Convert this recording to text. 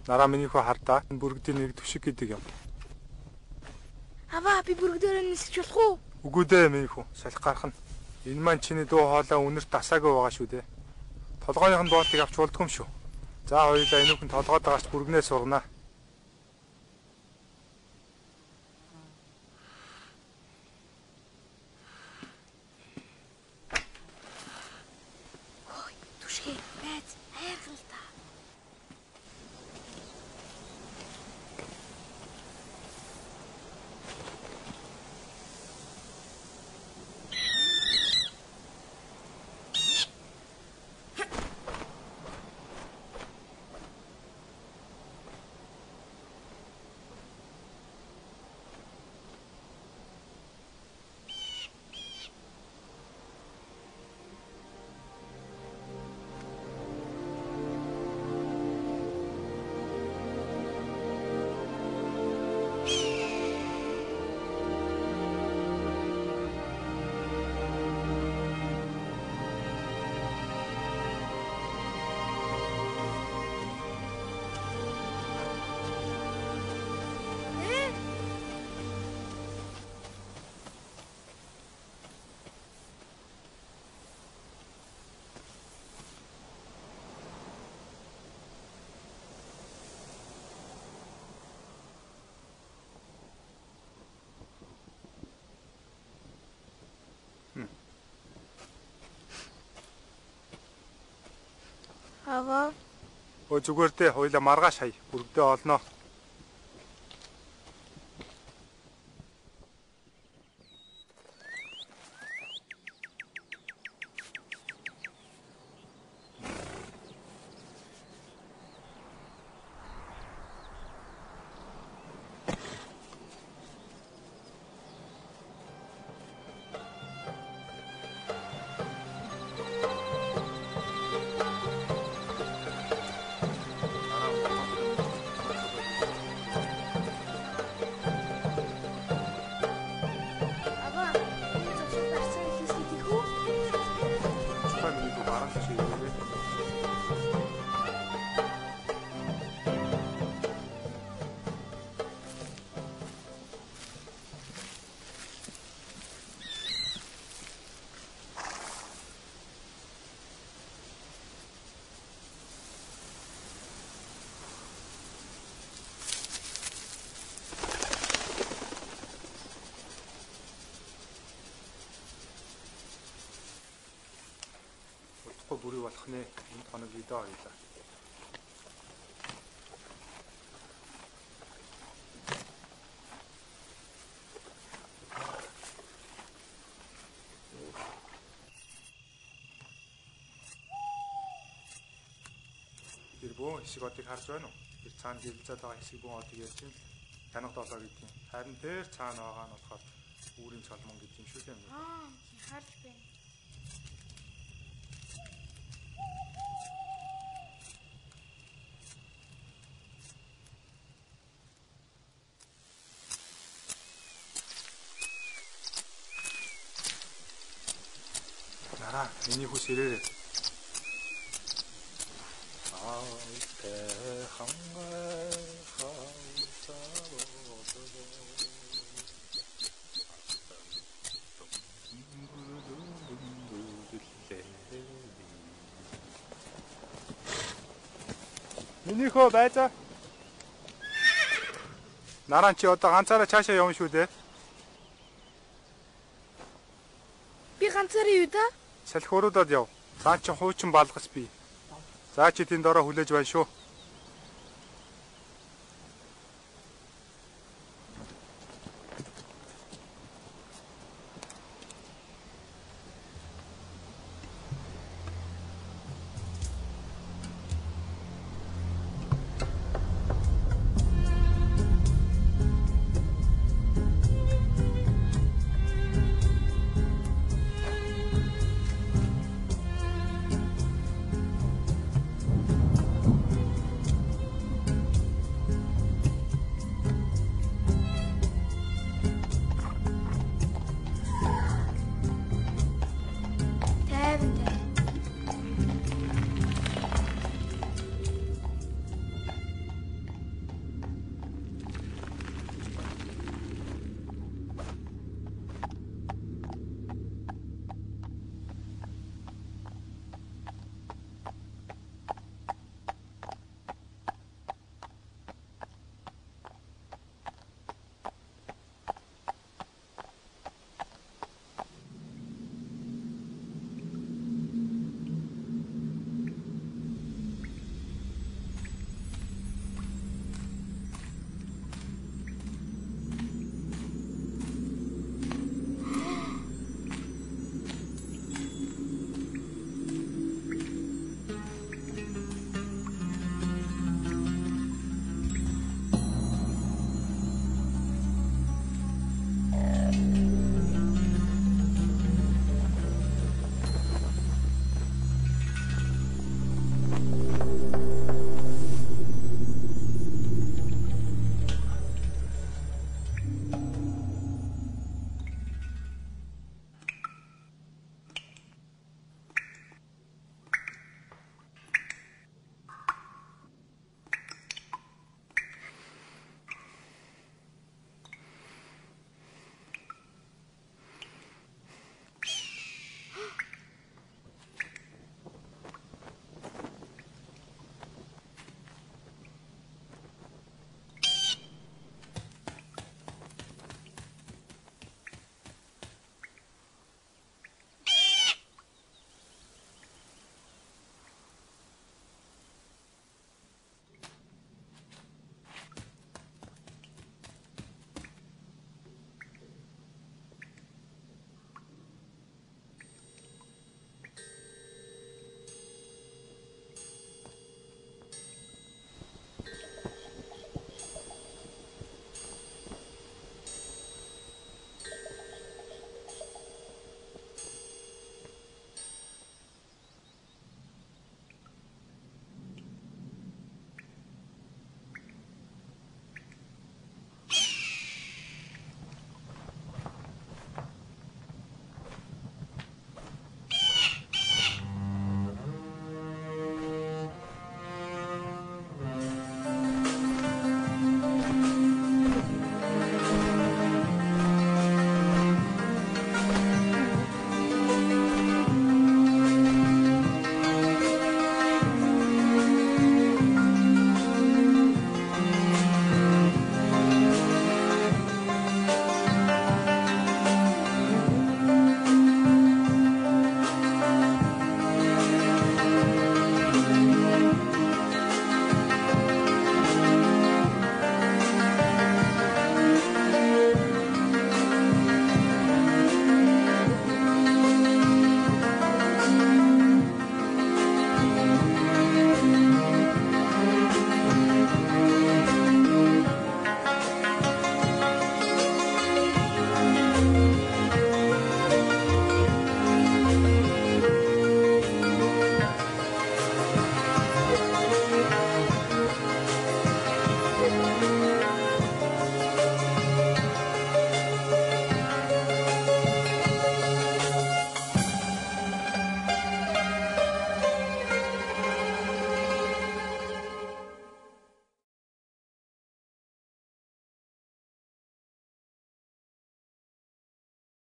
Нараа миний хөө хардаа. Бүргэдийн нэг төвшиг гэдэг юм. Аваа би бүргдээр нисэж болох уу? Үгүй дээ миний хөө. Салхи гарах нь. Энэ маань чиний дуу хоолой үнэрт асаагүй байгаа шүү дээ. Толгойн боолтыг авч болдгоо юм шүү. За хоёулаа энүүхэн толгойд байгаач бүргнээ сургана. Ой, түшгэ байц хайрхан л та. Аваа. Өө зүгээр дээ хоёулаа маргааш хай. Бүргдээ олноо. Бүрий болох нэ. Энэ хоног видео хийлээ. Тэр бөө хэсэг одыг харж байна уу? Тэр цаана гэрэлцээд байгаа хэсэг бөө одыг ярьж байна. Танах долоо гэдэг юм. Харин тэр цаана байгаа нь болохоор үүрийн цолмон гэдэг юм шүү дээ. Харж байна. Нараа, миний хүс ирээрээ. Миний хөө байцаа. Нараа чи одоо ганцаараа цаашаа явна шүү дээ. Би ганцаараа юу да? Салхи уруудаад яв. Цаа чи хуучин балгас бий. За чи тэнд ороо хүлээж байна шүү.